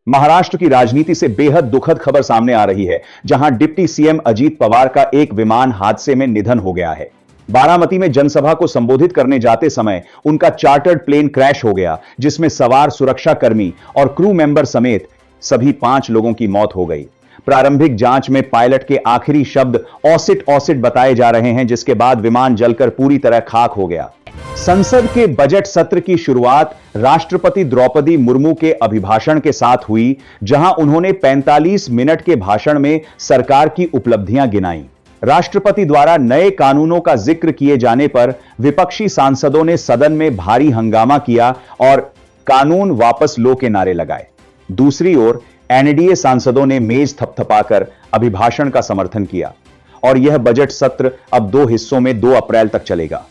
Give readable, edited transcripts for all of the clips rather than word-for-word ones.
महाराष्ट्र की राजनीति से बेहद दुखद खबर सामने आ रही है, जहां डिप्टी सीएम अजीत पवार का एक विमान हादसे में निधन हो गया है। बारामती में जनसभा को संबोधित करने जाते समय उनका चार्टर्ड प्लेन क्रैश हो गया, जिसमें सवार सुरक्षाकर्मी और क्रू मेंबर समेत सभी 5 लोगों की मौत हो गई। प्रारंभिक जांच में पायलट के आखिरी शब्द ऑसिट ऑसिट बताए जा रहे हैं, जिसके बाद विमान जलकर पूरी तरह खाक हो गया। संसद के बजट सत्र की शुरुआत राष्ट्रपति द्रौपदी मुर्मू के अभिभाषण के साथ हुई, जहां उन्होंने 45 मिनट के भाषण में सरकार की उपलब्धियां गिनाई। राष्ट्रपति द्वारा नए कानूनों का जिक्र किए जाने पर विपक्षी सांसदों ने सदन में भारी हंगामा किया और कानून वापस लो के नारे लगाए। दूसरी ओर एनडीए सांसदों ने मेज थपथपाकर अभिभाषण का समर्थन किया और यह बजट सत्र अब 2 हिस्सों में 2 अप्रैल तक चलेगा।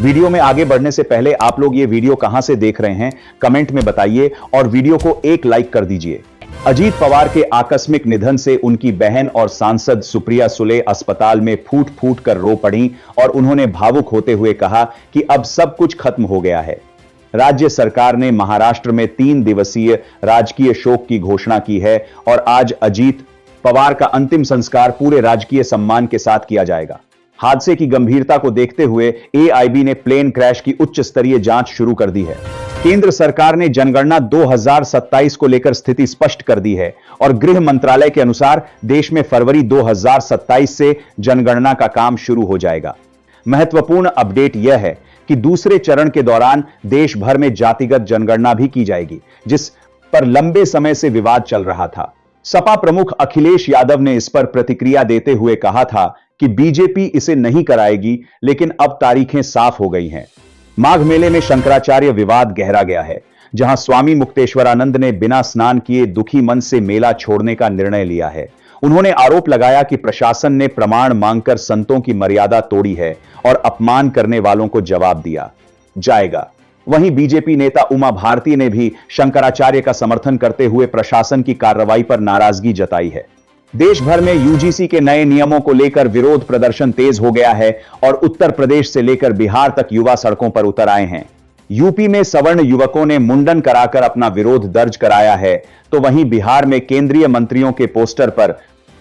वीडियो में आगे बढ़ने से पहले आप लोग ये वीडियो कहां से देख रहे हैं, कमेंट में बताइए और वीडियो को एक लाइक कर दीजिए। अजीत पवार के आकस्मिक निधन से उनकी बहन और सांसद सुप्रिया सुले अस्पताल में फूट फूट कर रो पड़ी और उन्होंने भावुक होते हुए कहा कि अब सब कुछ खत्म हो गया है। राज्य सरकार ने महाराष्ट्र में 3 दिवसीय राजकीय शोक की घोषणा की है और आज अजीत पवार का अंतिम संस्कार पूरे राजकीय सम्मान के साथ किया जाएगा। हादसे की गंभीरता को देखते हुए एआईबी ने प्लेन क्रैश की उच्च स्तरीय जांच शुरू कर दी है। केंद्र सरकार ने जनगणना 2027 को लेकर स्थिति स्पष्ट कर दी है और गृह मंत्रालय के अनुसार देश में फरवरी 2027 से जनगणना का काम शुरू हो जाएगा। महत्वपूर्ण अपडेट यह है कि दूसरे चरण के दौरान देश भर में जातिगत जनगणना भी की जाएगी, जिस पर लंबे समय से विवाद चल रहा था। सपा प्रमुख अखिलेश यादव ने इस पर प्रतिक्रिया देते हुए कहा था कि बीजेपी इसे नहीं कराएगी, लेकिन अब तारीखें साफ हो गई हैं। माघ मेले में शंकराचार्य विवाद गहरा गया है, जहां स्वामी मुक्तेश्वरानंद ने बिना स्नान किए दुखी मन से मेला छोड़ने का निर्णय लिया है। उन्होंने आरोप लगाया कि प्रशासन ने प्रमाण मांगकर संतों की मर्यादा तोड़ी है और अपमान करने वालों को जवाब दिया जाएगा। वहीं बीजेपी नेता उमा भारती ने भी शंकराचार्य का समर्थन करते हुए प्रशासन की कार्रवाई पर नाराजगी जताई है। देश भर में यूजीसी के नए नियमों को लेकर विरोध प्रदर्शन तेज हो गया है और उत्तर प्रदेश से लेकर बिहार तक युवा सड़कों पर उतर आए हैं। यूपी में सवर्ण युवकों ने मुंडन कराकर अपना विरोध दर्ज कराया है, तो वहीं बिहार में केंद्रीय मंत्रियों के पोस्टर पर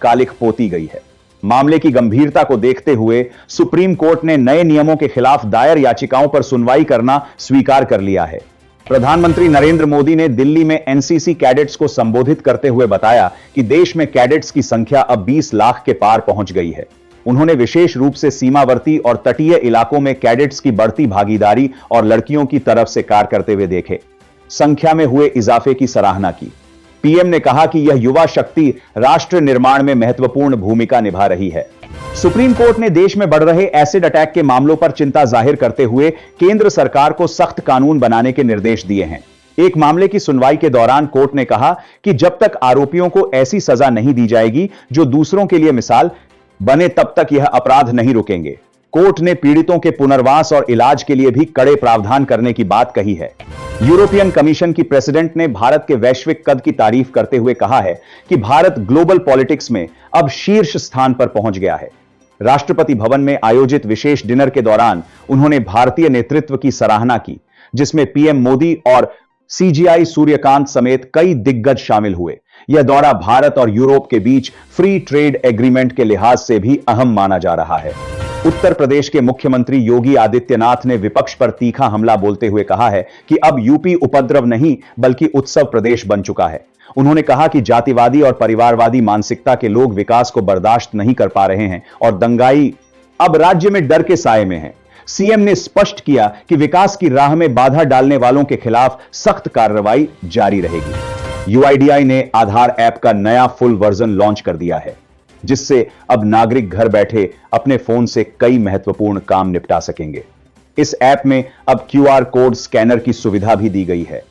कालिख पोती गई है। मामले की गंभीरता को देखते हुए सुप्रीम कोर्ट ने नए नियमों के खिलाफ दायर याचिकाओं पर सुनवाई करना स्वीकार कर लिया है। प्रधानमंत्री नरेंद्र मोदी ने दिल्ली में एनसीसी कैडेट्स को संबोधित करते हुए बताया कि देश में कैडेट्स की संख्या अब 20 लाख के पार पहुंच गई है। उन्होंने विशेष रूप से सीमावर्ती और तटीय इलाकों में कैडेट्स की बढ़ती भागीदारी और लड़कियों की तरफ से कार्य करते हुए देखे संख्या में हुए इजाफे की सराहना की। पीएम ने कहा कि यह युवा शक्ति राष्ट्र निर्माण में महत्वपूर्ण भूमिका निभा रही है। सुप्रीम कोर्ट ने देश में बढ़ रहे एसिड अटैक के मामलों पर चिंता जाहिर करते हुए केंद्र सरकार को सख्त कानून बनाने के निर्देश दिए हैं। एक मामले की सुनवाई के दौरान कोर्ट ने कहा कि जब तक आरोपियों को ऐसी सजा नहीं दी जाएगी जो दूसरों के लिए मिसाल बने, तब तक यह अपराध नहीं रुकेंगे। कोर्ट ने पीड़ितों के पुनर्वास और इलाज के लिए भी कड़े प्रावधान करने की बात कही है। यूरोपियन कमीशन की प्रेसिडेंट ने भारत के वैश्विक कद की तारीफ करते हुए कहा है कि भारत ग्लोबल पॉलिटिक्स में अब शीर्ष स्थान पर पहुंच गया है। राष्ट्रपति भवन में आयोजित विशेष डिनर के दौरान उन्होंने भारतीय नेतृत्व की सराहना की, जिसमें पीएम मोदी और सीजीआई सूर्यकांत समेत कई दिग्गज शामिल हुए। यह दौरा भारत और यूरोप के बीच फ्री ट्रेड एग्रीमेंट के लिहाज से भी अहम माना जा रहा है। उत्तर प्रदेश के मुख्यमंत्री योगी आदित्यनाथ ने विपक्ष पर तीखा हमला बोलते हुए कहा है कि अब यूपी उपद्रव नहीं बल्कि उत्सव प्रदेश बन चुका है। उन्होंने कहा कि जातिवादी और परिवारवादी मानसिकता के लोग विकास को बर्दाश्त नहीं कर पा रहे हैं और दंगाई अब राज्य में डर के साए में हैं। सीएम ने स्पष्ट किया कि विकास की राह में बाधा डालने वालों के खिलाफ सख्त कार्रवाई जारी रहेगी। यूआईडीआई ने आधार ऐप का नया फुल वर्जन लॉन्च कर दिया है, जिससे अब नागरिक घर बैठे अपने फोन से कई महत्वपूर्ण काम निपटा सकेंगे। इस ऐप में अब क्यूआर कोड स्कैनर की सुविधा भी दी गई है,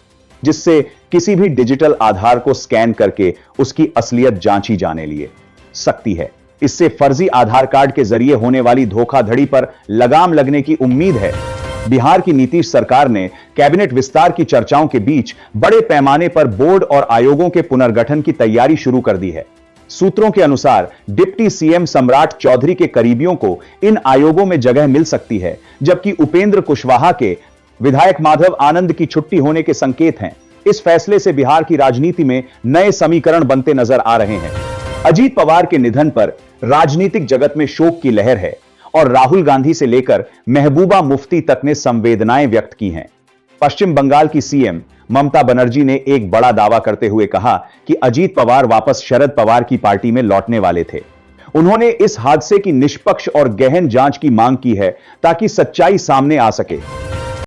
जिससे किसी भी डिजिटल आधार को स्कैन करके उसकी असलियत जांची जाने लिए सकती है। इससे फर्जी आधार कार्ड के जरिए होने वाली धोखाधड़ी पर लगाम लगने की उम्मीद है। बिहार की नीतीश सरकार ने कैबिनेट विस्तार की चर्चाओं के बीच बड़े पैमाने पर बोर्ड और आयोगों के पुनर्गठन की तैयारी शुरू कर दी है। सूत्रों के अनुसार डिप्टी सीएम सम्राट चौधरी के करीबियों को इन आयोगों में जगह मिल सकती है, जबकि उपेंद्र कुशवाहा के विधायक माधव आनंद की छुट्टी होने के संकेत हैं। इस फैसले से बिहार की राजनीति में नए समीकरण बनते नजर आ रहे हैं। अजीत पवार के निधन पर राजनीतिक जगत में शोक की लहर है और राहुल गांधी से लेकर महबूबा मुफ्ती तक ने संवेदनाएं व्यक्त की हैं। पश्चिम बंगाल की सीएम ममता बनर्जी ने एक बड़ा दावा करते हुए कहा कि अजीत पवार वापस शरद पवार की पार्टी में लौटने वाले थे। उन्होंने इस हादसे की निष्पक्ष और गहन जांच की मांग की है ताकि सच्चाई सामने आ सके।